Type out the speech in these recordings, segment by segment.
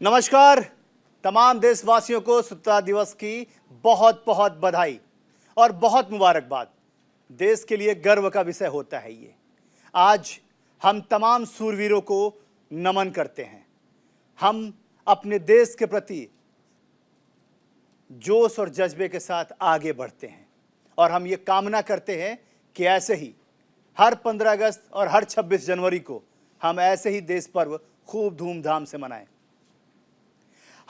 नमस्कार। तमाम देशवासियों को स्वतंत्रता दिवस की बहुत बहुत बधाई और बहुत मुबारकबाद। देश के लिए गर्व का विषय होता है ये। आज हम तमाम सूरवीरों को नमन करते हैं। हम अपने देश के प्रति जोश और जज्बे के साथ आगे बढ़ते हैं और हम ये कामना करते हैं कि ऐसे ही हर 15 अगस्त और हर 26 जनवरी को हम ऐसे ही देश पर्व खूब धूमधाम से मनाएं।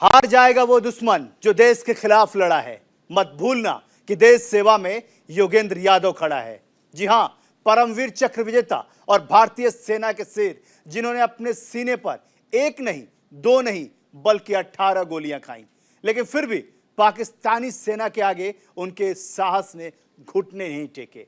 हार जाएगा वो दुश्मन जो देश के खिलाफ लड़ा है। मत भूलना कि देश सेवा में योगेंद्र यादव खड़ा है। जी हां, परमवीर चक्र विजेता और भारतीय सेना के शेर, जिन्होंने अपने सीने पर एक नहीं, दो नहीं, बल्कि 18 गोलियां खाई, लेकिन फिर भी पाकिस्तानी सेना के आगे उनके साहस ने घुटने नहीं टेके।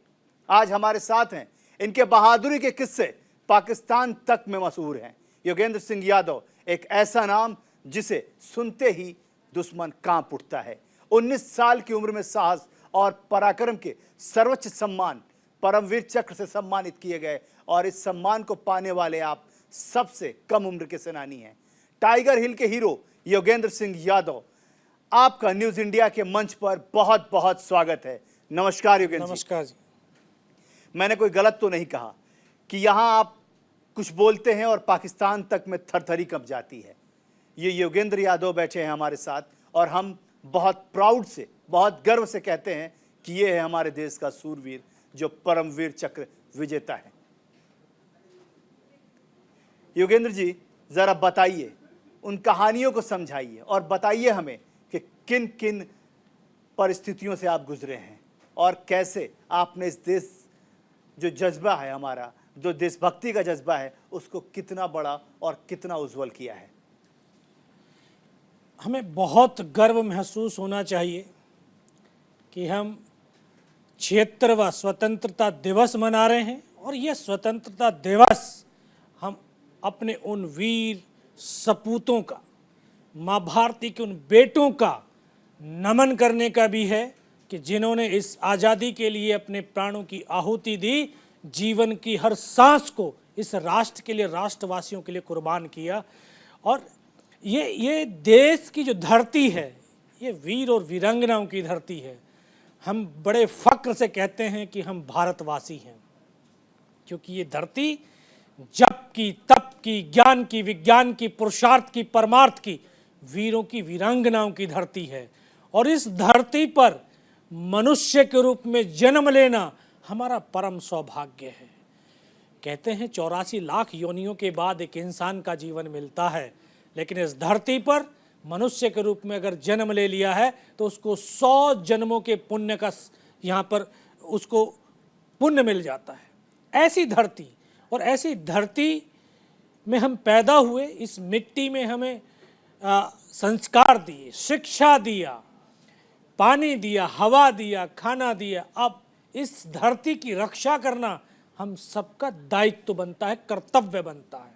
आज हमारे साथ हैं। इनके बहादुरी के किस्से पाकिस्तान तक में मशहूर हैं। योगेंद्र सिंह यादव एक ऐसा नाम जिसे सुनते ही दुश्मन कांप उठता है। 19 साल की उम्र में साहस और पराक्रम के सर्वोच्च सम्मान परमवीर चक्र से सम्मानित किए गए और इस सम्मान को पाने वाले आप सबसे कम उम्र के सेनानी हैं। टाइगर हिल के हीरो योगेंद्र सिंह यादव, आपका न्यूज इंडिया के मंच पर बहुत बहुत स्वागत है। नमस्कार योगेंद्र। नमस्कार जी। मैंने कोई गलत तो नहीं कहा कि यहां आप कुछ बोलते हैं और पाकिस्तान तक में थरथरी कब जाती है। ये योगेंद्र यादव बैठे हैं हमारे साथ और हम बहुत प्राउड से, बहुत गर्व से कहते हैं कि ये है हमारे देश का सूरवीर जो परमवीर चक्र विजेता है। योगेंद्र जी, जरा बताइए, उन कहानियों को समझाइए और बताइए हमें कि किन किन परिस्थितियों से आप गुजरे हैं और कैसे आपने इस देश जो जज्बा है हमारा, जो देशभक्ति का जज्बा है, उसको कितना बड़ा और कितना उज्जवल किया है। हमें बहुत गर्व महसूस होना चाहिए कि हम 76वां स्वतंत्रता दिवस मना रहे हैं और ये स्वतंत्रता दिवस हम अपने उन वीर सपूतों का, माँ भारती के उन बेटों का नमन करने का भी है कि जिन्होंने इस आज़ादी के लिए अपने प्राणों की आहुति दी, जीवन की हर सांस को इस राष्ट्र के लिए, राष्ट्रवासियों के लिए कुर्बान किया। और ये देश की जो धरती है, ये वीर और वीरांगनाओं की धरती है। हम बड़े फक्र से कहते हैं कि हम भारतवासी हैं, क्योंकि ये धरती जप की, तप की, ज्ञान की, विज्ञान की, पुरुषार्थ की, परमार्थ की, वीरों की, वीरांगनाओं की धरती है। और इस धरती पर मनुष्य के रूप में जन्म लेना हमारा परम सौभाग्य है। कहते हैं 84 लाख योनियों के बाद एक इंसान का जीवन मिलता है, लेकिन इस धरती पर मनुष्य के रूप में अगर जन्म ले लिया है तो उसको 100 जन्मों के पुण्य का यहाँ पर उसको पुण्य मिल जाता है। ऐसी धरती और ऐसी धरती में हम पैदा हुए, इस मिट्टी में हमें संस्कार दिए, शिक्षा दिया, पानी दिया, हवा दिया, खाना दिया। अब इस धरती की रक्षा करना हम सबका दायित्व बनता है, कर्तव्य बनता है।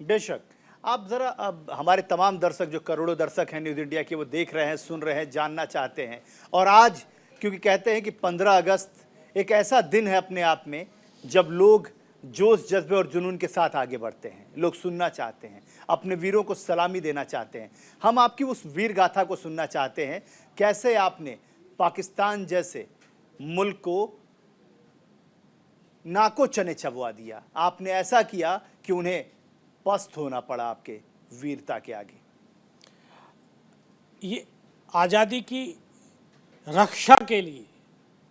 बेशक। आप जरा, अब हमारे तमाम दर्शक, जो करोड़ों दर्शक हैं न्यूज़ इंडिया के, वो देख रहे हैं, सुन रहे हैं, जानना चाहते हैं। और आज क्योंकि कहते हैं कि 15 अगस्त एक ऐसा दिन है अपने आप में जब लोग जोश, जज्बे और जुनून के साथ आगे बढ़ते हैं। लोग सुनना चाहते हैं, अपने वीरों को सलामी देना चाहते हैं। हम आपकी उस वीर गाथा को सुनना चाहते हैं। कैसे आपने पाकिस्तान जैसे मुल्क को नाको चने चबवा दिया, आपने ऐसा किया कि उन्हें पस्त होना पड़ा आपके वीरता के आगे। ये आज़ादी की रक्षा के लिए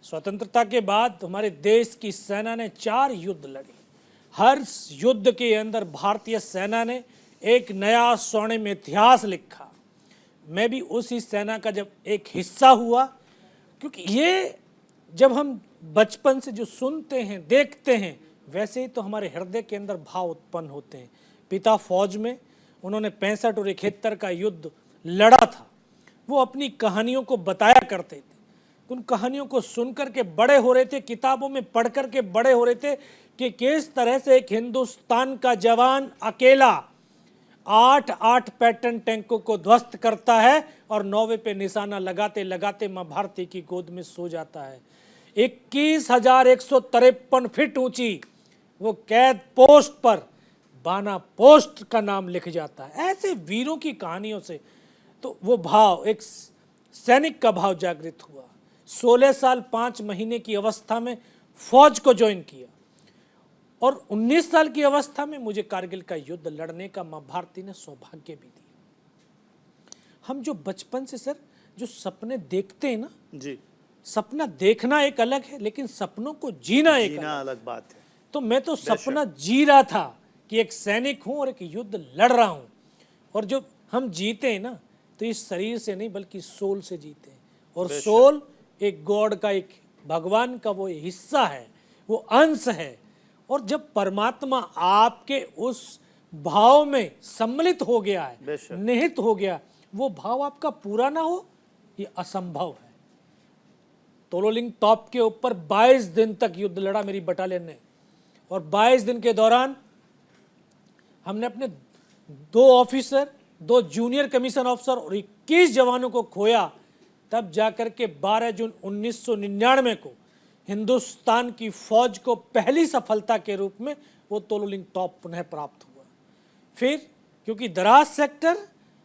स्वतंत्रता के बाद हमारे देश की सेना ने 4 युद्ध लड़े। हर युद्ध के अंदर भारतीय सेना ने एक नया स्वर्णिम इतिहास लिखा। मैं भी उसी सेना का जब एक हिस्सा हुआ, क्योंकि ये जब हम बचपन से जो सुनते हैं, देखते हैं, वैसे ही तो हमारे हृदय के अंदर भाव उत्पन्न होते हैं। पिता फौज में, उन्होंने 65 और 71 का युद्ध लड़ा था। वो अपनी कहानियों को बताया करते थे। उन कहानियों को सुनकर के बड़े हो रहे थे, किताबों में पढ़ कर के बड़े हो रहे थे कि किस तरह से एक हिंदुस्तान का जवान अकेला 8 पैटर्न टैंकों को ध्वस्त करता है और 9वें पे निशाना लगाते लगाते मां भारती की गोद में सो जाता है। 21,153 फीट ऊंची वो कैद पोस्ट पर बाना पोस्ट का नाम लिख जाता है। ऐसे वीरों की कहानियों से तो वो भाव, एक सैनिक का भाव जागृत हुआ। 16 साल 5 महीने की अवस्था में फौज को ज्वाइन किया और 19 साल की अवस्था में मुझे कारगिल का युद्ध लड़ने का मां भारती ने सौभाग्य भी दिया। हम जो बचपन से सर जो सपने देखते हैं ना जी, सपना देखना एक अलग है, लेकिन सपनों को जीना एक अलग। अलग बात है। तो मैं तो सपना जी रहा था कि एक सैनिक हूं और एक युद्ध लड़ रहा हूं, और जो हम जीते हैं ना तो इस शरीर से नहीं बल्कि सोल से जीते हैं। और सोल एक गॉड का, एक भगवान का वो हिस्सा है, वो अंश है। और जब परमात्मा आपके उस भाव में सम्मिलित हो गया है, निहित हो गया, वो भाव आपका पूरा ना हो ये असंभव है। तोलोलिंग टॉप के ऊपर 22 दिन तक युद्ध लड़ा मेरी बटालियन ने, और 22 दिन के दौरान हमने अपने 2 ऑफिसर, 2 जूनियर कमीशन ऑफिसर और 21 जवानों को खोया। तब जाकर के 12 जून 1999 को हिंदुस्तान की फौज को पहली सफलता के रूप में वो तोलोलिंग टॉप पुनः प्राप्त हुआ। फिर क्योंकि द्रास सेक्टर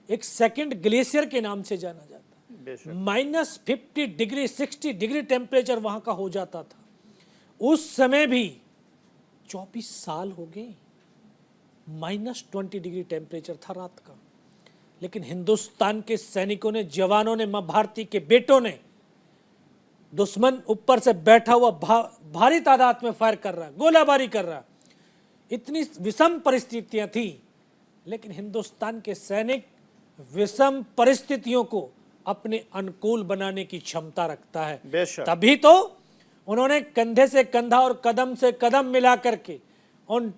एक सेकंड ग्लेशियर के नाम से जाना जाता है, -50 डिग्री 60 डिग्री टेम्परेचर वहां का हो जाता था। उस समय भी 24 साल हो गए, -20 डिग्री टेम्परेचर था रात का। लेकिन हिंदुस्तान के सैनिकों ने, जवानों ने, मां भारती के बेटों ने, दुश्मन ऊपर से बैठा हुआ भारी तादाद में फायर कर रहा, गोलाबारी कर रहा, इतनी विषम परिस्थितियां थी, लेकिन हिंदुस्तान के सैनिक विषम परिस्थितियों को अपने अनुकूल बनाने की क्षमता रखता है। तभी तो उन्होंने कंधे से कंधा और कदम से कदम मिला करके उन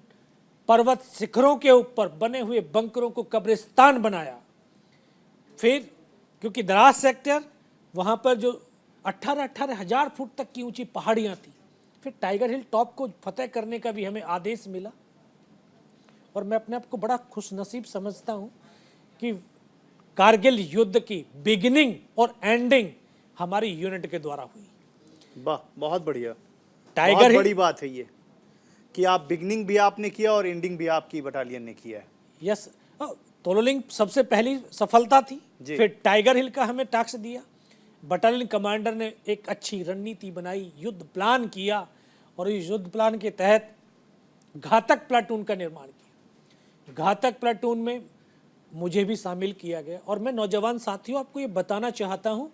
पर्वत शिखरों के ऊपर बने हुए बंकरों को कब्रिस्तान बनाया। फिर क्योंकि द्रास सेक्टर, वहां पर जो 18-18 हजार फुट तक की ऊंची पहाड़ियां थी, फिर टाइगर हिल टॉप को फतेह करने का भी हमें आदेश मिला। और मैं अपने आप को बड़ा खुशनसीब समझता हूं कि कारगिल युद्ध की बिगिनिंग और एंडिंग हमारी यूनिट के द्वारा हुई। वाह, बहुत बढ़िया। टाइगर बहुत बड़ी बात है ये कि आप बिगिनिंग भी आपने किया और एंडिंग भी आपकी बटालियन ने किया है। यस, तोलोलिंग सबसे पहली सफलता थी। फिर टाइगर हिल का हमें टास्क दिया। बटालियन कमांडर ने एक अच्छी रणनीति बनाई, युद्ध प्लान किया, और इस युद्ध प्लान के तहत घातक प्लाटून का निर्माण किया। घातक प्लाटून में मुझे भी शामिल किया गया। और मैं नौजवान साथियों आपको ये बताना चाहता हूं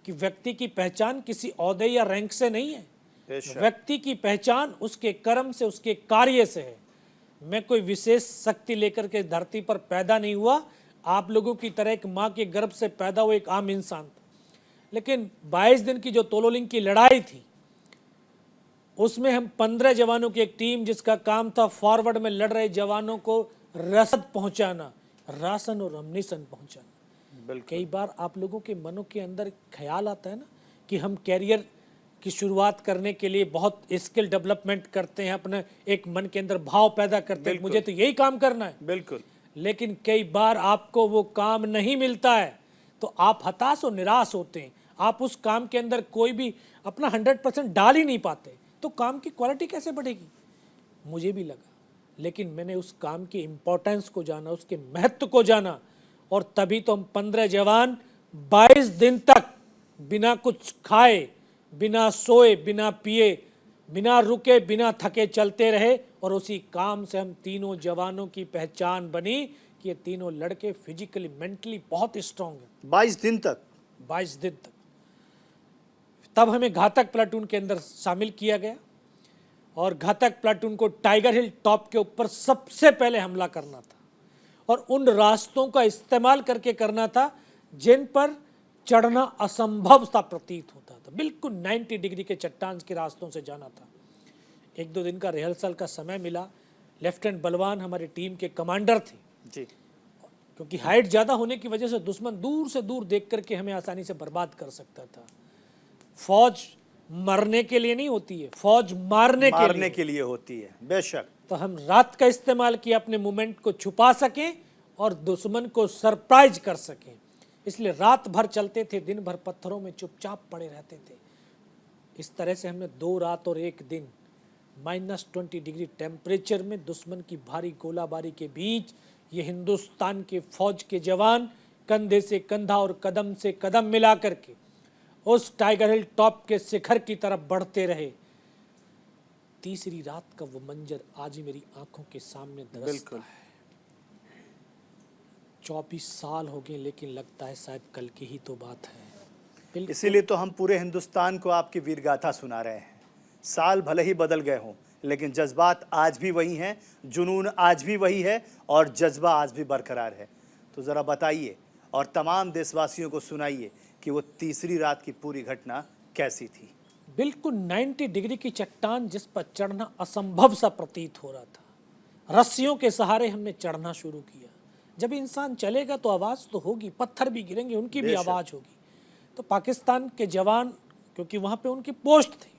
कि व्यक्ति की पहचान किसी ओहदे या रैंक से नहीं है, व्यक्ति की पहचान उसके कर्म से, उसके कार्य से है। मैं कोई विशेष शक्ति लेकर के धरती पर पैदा नहीं हुआ, आप लोगों की तरह एक माँ के गर्भ से पैदा हुआ एक आम इंसान था। लेकिन 22 दिन की जो तोलोलिंग की लड़ाई थी, उसमें हम 15 जवानों की एक टीम, जिसका काम था फॉरवर्ड में लड़ रहे जवानों को रसद पहुंचाना, राशन और अम्निशन पहुंचाना। कई बार आप लोगों के मनों के अंदर ख्याल आता है ना कि हम कैरियर की शुरुआत करने के लिए बहुत स्किल डेवलपमेंट करते हैं, अपने एक मन के अंदर भाव पैदा करते हैं, मुझे तो यही काम करना है। बिल्कुल। लेकिन कई बार आपको वो काम नहीं मिलता है तो आप हताश और निराश होते हैं। आप उस काम के अंदर कोई भी अपना 100% डाल ही नहीं पाते, तो काम की क्वालिटी कैसे बढ़ेगी? मुझे भी लगा, लेकिन मैंने उस काम की इम्पोर्टेंस को जाना, उसके महत्व को जाना, और तभी तो हम 15 जवान 22 दिन तक बिना कुछ खाए, बिना सोए, बिना पिए, बिना रुके, बिना थके चलते रहे। और उसी काम से हम तीनों जवानों की पहचान बनी कि ये तीनों लड़के फिजिकली, मेंटली बहुत स्ट्रांग हैं। 22 दिन तक 22 दिन तक। तब हमें घातक प्लाटून के अंदर शामिल किया गया, और घातक प्लाटून को टाइगर हिल टॉप के ऊपर सबसे पहले हमला करना था, और उन रास्तों का इस्तेमाल करके करना था जिन पर चढ़ना असंभव सा प्रतीत होता था। बिल्कुल 90 डिग्री के चट्टान के रास्तों से जाना था। 1-2 दिन का रिहर्सल का समय मिला। लेफ्टिनेंट बलवान हमारी टीम के कमांडर थे जी। क्योंकि हाइट ज़्यादा होने की वजह से दुश्मन दूर से दूर देख करके हमें आसानी से बर्बाद कर सकता था। फौज मरने के लिए नहीं होती है, फौज मारने के लिए होती है। बेशक। तो हम रात का इस्तेमाल किया अपने मूवमेंट को छुपा सकें और दुश्मन को सरप्राइज कर सकें। इसलिए रात भर चलते थे, दिन भर पत्थरों में चुपचाप पड़े रहते थे। इस तरह से हमने 2 रात और 1 दिन -20 डिग्री टेम्परेचर में दुश्मन की भारी गोलाबारी के बीच ये हिंदुस्तान के फौज के जवान कंधे से कंधा और कदम से कदम मिला करके उस टाइगर हिल टॉप के शिखर की तरफ बढ़ते रहे। तीसरी रात का वो मंजर आज ही मेरी आंखों के सामने दरसता है। 24 साल हो गए, लेकिन लगता है शायद कल की ही तो बात है। इसीलिए तो हम पूरे हिंदुस्तान को आपकी वीरगाथा सुना रहे हैं। साल भले ही बदल गए हों, लेकिन जज्बात आज भी वही हैं, जुनून आज भी वही है और जज्बा आज भी बरकरार है। तो ज़रा बताइए और तमाम देशवासियों को सुनाइए कि वो तीसरी रात की पूरी घटना कैसी थी। बिल्कुल 90 डिग्री की चट्टान जिस पर चढ़ना असंभव सा प्रतीत हो रहा था। रस्सियों के सहारे हमने चढ़ना शुरू किया। जब इंसान चलेगा तो आवाज़ तो होगी, पत्थर भी गिरेंगे, उनकी भी आवाज़ होगी। तो पाकिस्तान के जवान, क्योंकि वहाँ पे उनकी पोस्ट थी,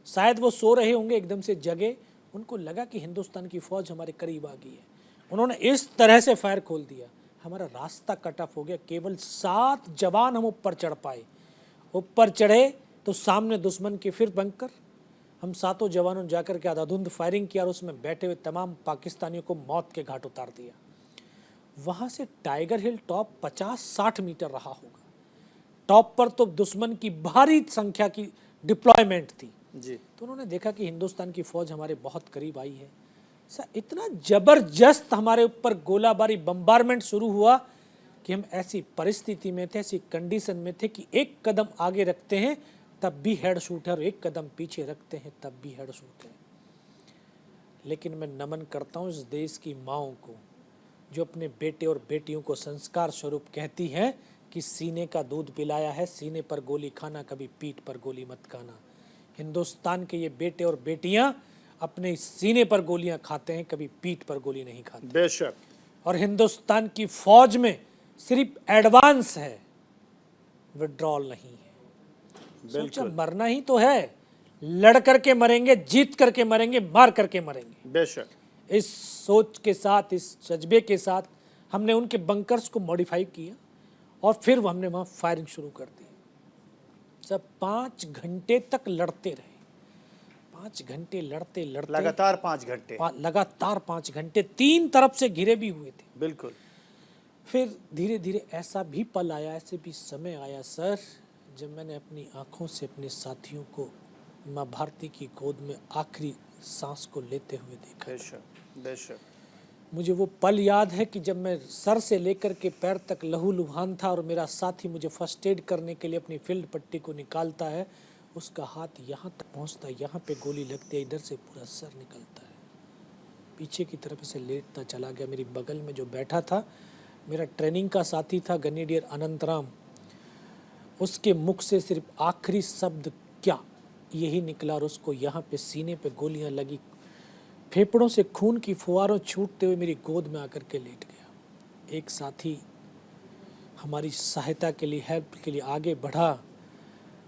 शायद वो सो रहे होंगे, एकदम से जगे। उनको लगा कि हिंदुस्तान की फ़ौज हमारे करीब आ गई है। उन्होंने इस तरह से फायर खोल दिया, हमारा रास्ता कट ऑफ हो गया। केवल 7 जवान हम ऊपर चढ़ पाए। ऊपर चढ़े तो सामने दुश्मन के फिर बंकर। हम 7 जवानों जाकर के आधाधुंध फायरिंग किया और उसमें बैठे हुए तमाम पाकिस्तानियों को मौत के घाट उतार दिया। वहाँ से टाइगर हिल टॉप 50-60 मीटर रहा होगा। टॉप पर तो दुश्मन की भारी संख्या की डिप्लॉयमेंट थी जी। तो उन्होंने देखा कि हिंदुस्तान की फौज हमारे बहुत करीब आई है। सर इतना जबरदस्त हमारे ऊपर गोलाबारी, बम्बारमेंट शुरू हुआ कि हम ऐसी परिस्थिति में थे, ऐसी कंडीशन में थे कि एक कदम आगे रखते हैं तब भी हेड शूट है और एक कदम पीछे रखते हैं तब भी हेड शूट है। लेकिन मैं नमन करता हूँ इस देश की माँओं को जो अपने बेटे और बेटियों को संस्कार स्वरूप कहती हैं कि सीने का दूध पिलाया है, सीने पर गोली खाना, कभी पीठ पर गोली मत खाना। हिंदुस्तान के ये बेटे और बेटियां अपने सीने पर गोलियां खाते हैं, कभी पीठ पर गोली नहीं खाते। बेशक। और हिंदुस्तान की फौज में सिर्फ एडवांस है, विड्रॉल नहीं है। सोचा मरना ही तो है, लड़ करके मरेंगे, जीत करके मरेंगे, मार करके मरेंगे। बेशक। इस सोच के साथ, इस जज्बे के साथ हमने उनके बंकर्स को मॉडिफाई किया और फिर हमने वहाँ फायरिंग शुरू कर दी। सब 5 घंटे तक लड़ते रहे। 5 घंटे लड़ते लड़ते, लगातार 5 घंटे, लगातार 5 घंटे 3 तरफ से घिरे भी हुए थे। बिल्कुल। फिर धीरे धीरे ऐसा भी पल आया, ऐसे भी समय आया सर, जब मैंने अपनी आंखों से अपने साथियों को माँ भारती की गोद में आखिरी सांस को लेते हुए देखा। बेशक बेशक। मुझे वो पल याद है कि जब मैं सर से लेकर के पैर तक लहूलुहान था और मेरा साथी मुझे फर्स्ट एड करने के लिए अपनी फील्ड पट्टी को निकालता है, उसका हाथ यहाँ तक पहुँचता है, यहाँ पे गोली लगती है, इधर से पूरा सर निकलता है। पीछे की तरफ से लेटता चला गया। मेरी बगल में जो बैठा था मेरा ट्रेनिंग का साथी था गनेडियर अनंतराम। उसके मुख से सिर्फ आखिरी शब्द क्या यही निकला और उसको यहाँ पे सीने पे गोलियाँ लगी। फेफड़ों से खून की फुहारों छूटते हुए मेरी गोद में आकर के लेट गया। एक साथी हमारी सहायता के लिए, हेल्प के लिए आगे बढ़ा।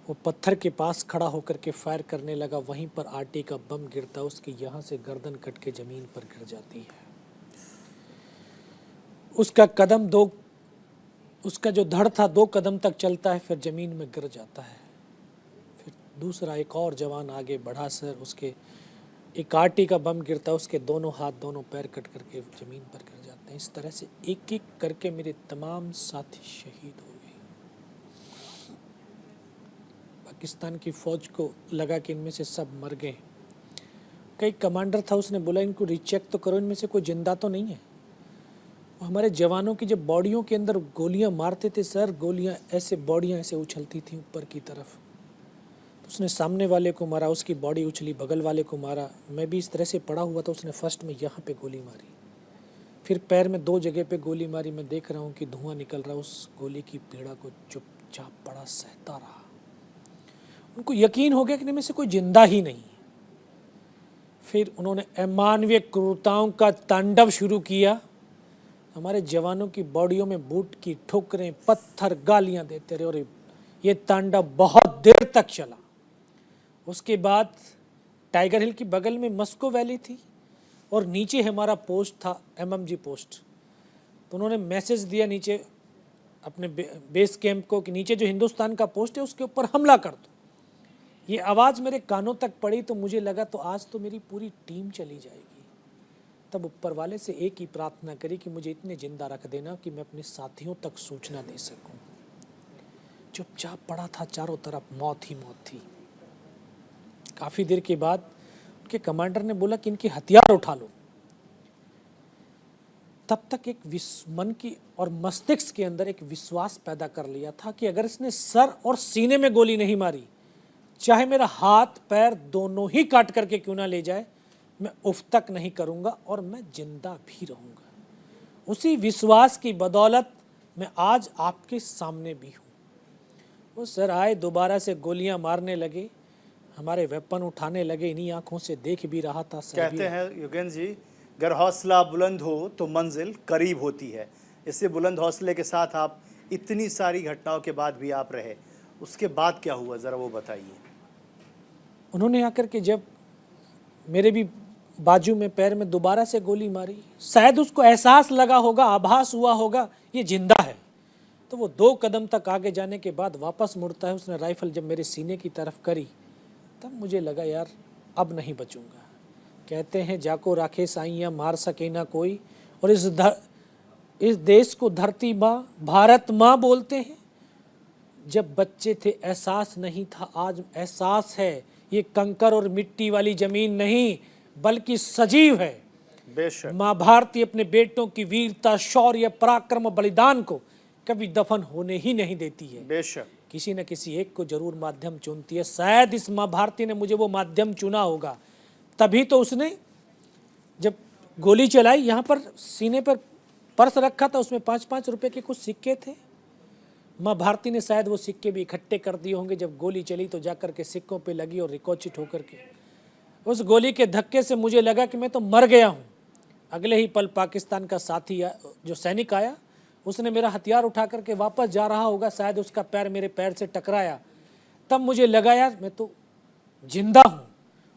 वो पत्थर के पास खड़ा होकर के फायर करने लगा। वहीं पर आटे का बम गिरता, उसके यहाँ से गर्दन कट के ज़मीन पर गिर जाती है। उसका कदम दो, उसका जो धड़ था 2 कदम तक चलता है, फिर ज़मीन में गिर जाता है। फिर दूसरा एक और जवान आगे बढ़ा सर, उसके एक आटे का बम गिरता, उसके दोनों हाथ दोनों पैर कट करके ज़मीन पर गिर जाते हैं। इस तरह से एक एक करके मेरे तमाम साथी शहीद हो गए। पाकिस्तान की फ़ौज को लगा कि इनमें से सब मर गए। कई कमांडर था, उसने बोला इनको रीचेक तो करो, इनमें से कोई जिंदा तो नहीं है। हमारे जवानों की जब बॉडियों के अंदर गोलियां मारते थे सर, गोलियां ऐसे, बॉडियां ऐसे उछलती थी ऊपर की तरफ। उसने सामने वाले को मारा, उसकी बॉडी उछली, बगल वाले को मारा। मैं भी इस तरह से पड़ा हुआ था। उसने फर्स्ट में यहाँ पे गोली मारी, फिर पैर में 2 जगह पे गोली मारी। मैं देख रहा हूँ कि धुआं निकल रहा। उस गोली की पीड़ा को चुपचाप पड़ा सहता रहा। उनको यकीन हो गया कि इनमें से कोई जिंदा ही नहीं। फिर उन्होंने अमानवीय क्रूरताओं का तांडव शुरू किया। हमारे जवानों की बॉडियों में बूट की ठोकरें, पत्थर, गालियां देते रहे और ये तांडव बहुत देर तक चला। उसके बाद टाइगर हिल की बगल में मस्को वैली थी और नीचे हमारा पोस्ट था, MMG पोस्ट। तो उन्होंने मैसेज दिया नीचे अपने बेस कैंप को कि नीचे जो हिंदुस्तान का पोस्ट है उसके ऊपर हमला कर दो। ये आवाज़ मेरे कानों तक पड़ी तो मुझे लगा तो आज तो मेरी पूरी टीम चली जाएगी। तब ऊपर वाले से एक ही प्रार्थना करी कि मुझे इतने जिंदा रख देना कि मैं अपने साथियों तक सूचना दे सकूं। चुपचाप पड़ा था, चारों तरफ मौत ही मौत थी। काफ़ी देर के बाद उनके कमांडर ने बोला कि इनके हथियार उठा लो। तब तक एक मन की और मस्तिष्क के अंदर एक विश्वास पैदा कर लिया था कि अगर इसने सर और सीने में गोली नहीं मारी, चाहे मेरा हाथ पैर दोनों ही काट करके क्यों ना ले जाए, मैं उफ तक नहीं करूंगा और मैं जिंदा भी रहूंगा। उसी विश्वास की बदौलत मैं आज आपके सामने भी हूं। वो सर आए, दोबारा से गोलियां मारने लगे, हमारे वेपन उठाने लगे। इन्हीं आंखों से देख भी रहा था। कहते हैं योगेंद्र जी, अगर हौसला बुलंद हो तो मंजिल करीब होती है। इससे बुलंद हौसले के साथ आप इतनी सारी घटनाओं के बाद भी आप रहे, उसके बाद क्या हुआ ज़रा वो बताइए। उन्होंने आकर के जब मेरे भी बाजू में पैर में दोबारा से गोली मारी, शायद उसको एहसास लगा होगा, आभास हुआ होगा ये जिंदा है, तो वो 2 कदम तक आगे जाने के बाद वापस मुड़ता है। उसने राइफल जब मेरे सीने की तरफ करी तब मुझे लगा यार अब नहीं बचूंगा। कहते हैं जाको राखे साइयाँ मार सके ना कोई, और इस देश को धरती माँ भारत माँ बोलते हैं। जब बच्चे थे एहसास नहीं था, आज एहसास है। ये कंकर और मिट्टी वाली जमीन नहीं बल्कि सजीव है। बेशक माँ भारती अपने बेटों की वीरता, शौर्य, पराक्रम, बलिदान को कभी दफन होने ही नहीं देती है। बेशक किसी न किसी एक को जरूर माध्यम चुनती है। शायद इस माँ भारती ने मुझे वो माध्यम चुना होगा, तभी तो उसने जब गोली चलाई, यहाँ पर सीने पर पर्स रखा था, उसमें 5-5 रुपए के कुछ सिक्के थे। माँ भारती ने शायद वो सिक्के भी इकट्ठे कर दिए होंगे। जब गोली चली तो जाकर के सिक्कों पे लगी और रिकॉचिट होकर के उस गोली के धक्के से मुझे लगा कि मैं तो मर गया हूँ। अगले ही पल पाकिस्तान का साथी जो सैनिक आया, उसने मेरा हथियार उठा करके वापस जा रहा होगा, शायद उसका पैर मेरे पैर से टकराया। तब मुझे लगा यार मैं तो जिंदा हूँ।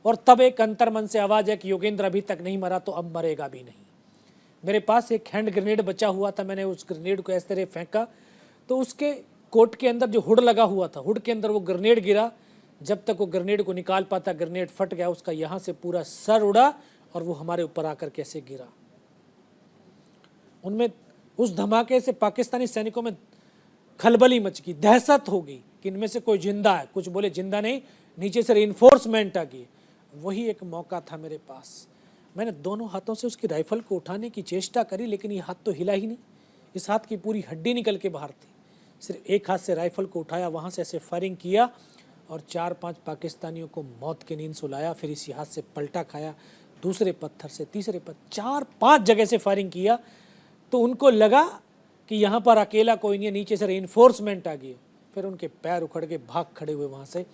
और तब एक अंतर्मन से आवाज़ है कि योगेंद्र अभी तक नहीं मरा तो अब मरेगा भी नहीं। मेरे पास एक हैंड ग्रेनेड बचा हुआ था, मैंने उस ग्रेनेड को इस तरह फेंका तो उसके कोट के अंदर जो हुड लगा हुआ था, हुड के अंदर वो ग्रेनेड गिरा। जब तक वो ग्रेनेड को निकाल पाता, ग्रेनेड फट गया, उसका यहाँ से पूरा सर उड़ा और वो हमारे ऊपर आकर कैसे गिरा। उनमें उस धमाके से पाकिस्तानी सैनिकों में खलबली मच गई, दहशत हो गई कि इनमें से कोई जिंदा है। कुछ बोले जिंदा नहीं, नीचे से रिइंफोर्समेंट आ गई। वही एक मौका था मेरे पास। मैंने दोनों हाथों से उसकी राइफल को उठाने की चेष्टा करी, लेकिन ये हाथ तो हिला ही नहीं। इस हाथ की पूरी हड्डी निकल के बाहर थी। सिर्फ एक हाथ से राइफल को उठाया, वहाँ से ऐसे फायरिंग किया और 4-5 पाकिस्तानियों को मौत की नींद सुलाया। फिर इसी हाथ से पलटा खाया, दूसरे पत्थर से, तीसरे पत्थर, 4-5 जगह से फायरिंग किया। तो उनको लगा कि यहाँ पर अकेला कोई नहीं है, नीचे से रिइंफोर्समेंट आ गई। फिर उनके पैर उखड़ के भाग खड़े हुए वहाँ से।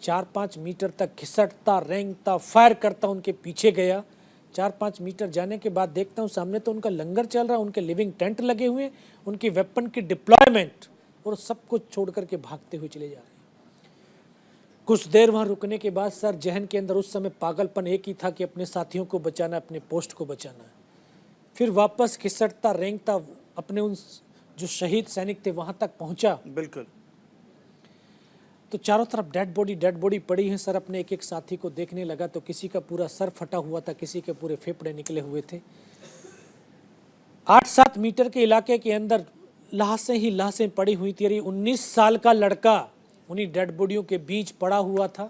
4-5 मीटर तक घिसटता, रेंगता, फायर करता उनके पीछे गया। 4-5 मीटर जाने के बाद देखता हूँ सामने तो उनका लंगर चल रहा है, उनके लिविंग टेंट लगे हुए, उनकी वेपन की डिप्लॉयमेंट, और सब कुछ छोड़ करके भागते हुए चले जा रहे हैं। कुछ देर वहाँ रुकने के बाद सर जहन के अंदर उस समय पागलपन एक ही था कि अपने साथियों को बचाना, अपने पोस्ट को बचाना है। फिर वापस खिसटता, रेंगता अपने उन जो शहीद सैनिक थे वहाँ तक पहुँचा। बिल्कुल। तो चारों तरफ डेड बॉडी पड़ी है। सर अपने एक एक साथी को देखने लगा तो किसी का पूरा सर फटा हुआ था, किसी के पूरे फेफड़े निकले हुए थे। 8-7 मीटर के इलाके के अंदर लाशें ही लाशें पड़ी हुई थी। 19 साल का लड़का उन्हीं डेड बॉडियों के बीच पड़ा हुआ था।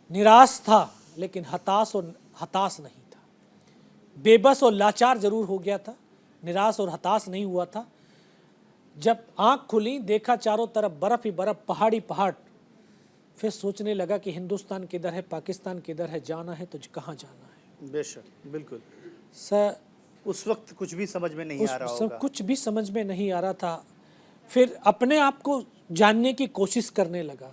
निराश था लेकिन हताश नहीं था। बेबस और लाचार जरूर हो गया था, निराश और हताश नहीं हुआ था। जब आंख खुली देखा चारों तरफ बर्फ ही बर्फ, पहाड़ी पहाड़। फिर सोचने लगा कि हिंदुस्तान किधर है, पाकिस्तान किधर है, जाना है तो कहाँ जाना है। बेशक, बिल्कुल। सर उस वक्त कुछ भी समझ में नहीं आ रहा होगा। कुछ भी समझ में नहीं आ रहा था। फिर अपने आप को जानने की कोशिश करने लगा।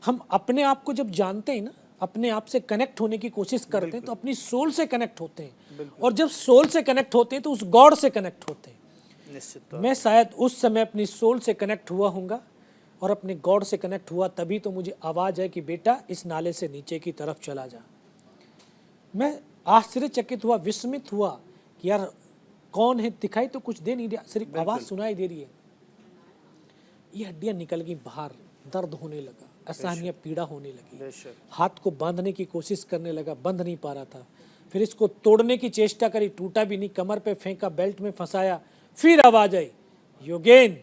हम अपने आप को जब जानते हैं ना, अपने आप से कनेक्ट होने की कोशिश करते हैं तो अपनी सोल से कनेक्ट होते हैं, और जब सोल से कनेक्ट होते हैं तो उस गॉड से कनेक्ट होते हैं। निश्चित। मैं शायद उस समय अपनी सोल से कनेक्ट हुआ हूँगा और अपने गॉड से कनेक्ट हुआ, तभी तो मुझे आवाज़ है कि बेटा इस नाले से नीचे की तरफ चला जा। मैं आश्चर्यचकित हुआ, विस्मित हुआ कि यार कौन है, दिखाई तो कुछ दे नहीं दिया, सिर्फ आवाज़ सुनाई दे रही है। ये हड्डियाँ निकल गई बाहर, दर्द होने लगा, असहनीय पीड़ा होने लगी। बेशक। हाथ को बांधने की कोशिश करने लगा, बंध नहीं पा रहा था। फिर इसको तोड़ने की चेष्टा करी, टूटा भी नहीं, कमर पे फेंका, बेल्ट में फंसाया। फिर आवाज आई, योगेन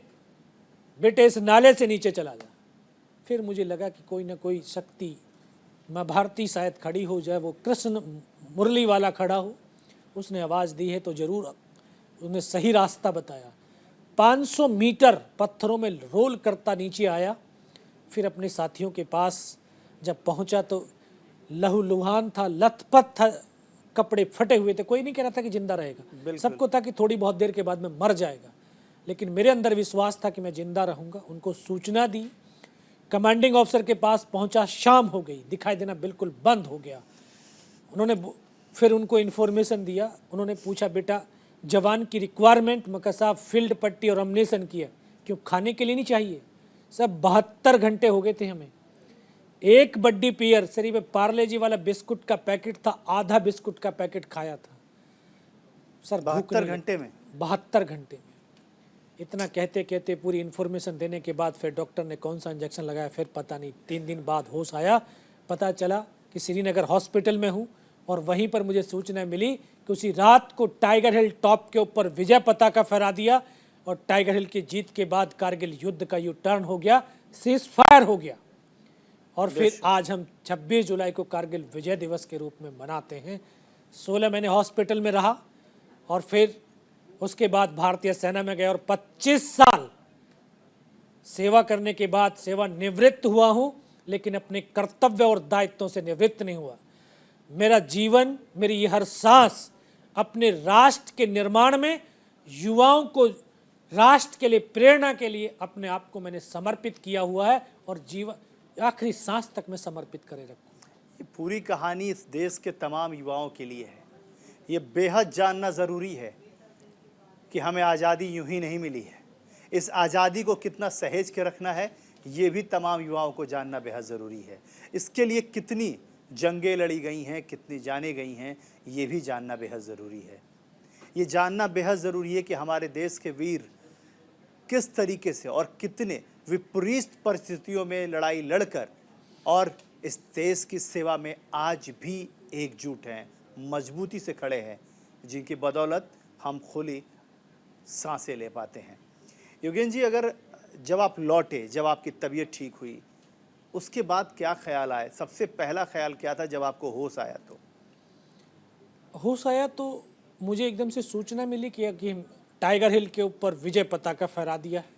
बेटे इस नाले से नीचे चला जा। फिर मुझे लगा कि कोई ना कोई शक्ति, माँ भारती शायद खड़ी हो जाए, वो कृष्ण मुरली वाला खड़ा हो, उसने आवाज़ दी है तो ज़रूर उसने सही रास्ता बताया। 500 मीटर पत्थरों में रोल करता नीचे आया। फिर अपने साथियों के पास जब पहुंचा तो लहूलुहान था, लथपथ था, कपड़े फटे हुए थे। कोई नहीं कह रहा था कि जिंदा रहेगा, सबको था कि थोड़ी बहुत देर के बाद में मर जाएगा, लेकिन मेरे अंदर विश्वास था कि मैं जिंदा रहूंगा। उनको सूचना दी, कमांडिंग ऑफिसर के पास पहुंचा, शाम हो गई, दिखाई देना बिल्कुल बंद हो गया। उन्होंने फिर उनको इन्फॉर्मेशन दिया। उन्होंने पूछा, बेटा जवान की रिक्वायरमेंट मका साहब फील्ड पट्टी और अम्नेशन की है, क्यों खाने के लिए नहीं चाहिए? सब 72 घंटे हो गए थे हमें। एक बड्डी पियर शरीर में पार्ले जी वाला बिस्कुट का पैकेट था, आधा बिस्कुट का पैकेट खाया था सर। 72 घंटे में? 72 घंटे में। इतना कहते कहते पूरी इन्फॉर्मेशन देने के बाद फिर डॉक्टर ने कौन सा इंजेक्शन लगाया, फिर पता नहीं। 3 दिन बाद होश आया, पता चला कि श्रीनगर हॉस्पिटल में हूँ। और वहीं पर मुझे सूचना मिली कि उसी रात को टाइगर हिल टॉप के ऊपर विजय पताका फहरा दिया और टाइगर हिल की जीत के बाद कारगिल युद्ध का यू टर्न हो गया, सीज फायर हो गया। और फिर आज हम 26 जुलाई को कारगिल विजय दिवस के रूप में मनाते हैं। 16 महीने हॉस्पिटल में रहा और फिर उसके बाद भारतीय सेना में गया और 25 साल सेवा करने के बाद सेवानिवृत्त हुआ हूं, लेकिन अपने कर्तव्य और दायित्वों से निवृत्त नहीं हुआ। मेरा जीवन, मेरी ये हर सांस अपने राष्ट्र के निर्माण में, युवाओं को राष्ट्र के लिए, प्रेरणा के लिए अपने आप को मैंने समर्पित किया हुआ है और जीवन आखिरी सांस तक मैं समर्पित करे रखूँ। ये पूरी कहानी इस देश के तमाम युवाओं के लिए है। ये बेहद जानना ज़रूरी है कि हमें आज़ादी यूं ही नहीं मिली है। इस आज़ादी को कितना सहेज के रखना है, ये भी तमाम युवाओं को जानना बेहद ज़रूरी है। इसके लिए कितनी जंगें लड़ी गई हैं, कितनी जाने गई हैं, ये भी जानना बेहद ज़रूरी है। ये जानना बेहद ज़रूरी है कि हमारे देश के वीर किस तरीके से और कितने विपरीत परिस्थितियों में लड़ाई लड़कर और इस देश की सेवा में आज भी एकजुट हैं, मजबूती से खड़े हैं, जिनकी बदौलत हम खुली सांसें ले पाते हैं। योगेन जी, अगर जब आप लौटे, जब आपकी तबीयत ठीक हुई, उसके बाद क्या ख्याल आए? सबसे पहला ख्याल क्या था जब आपको होश आया? होश आया तो मुझे एकदम से सूचना मिली कि टाइगर हिल के ऊपर विजय पताका फहरा दिया है।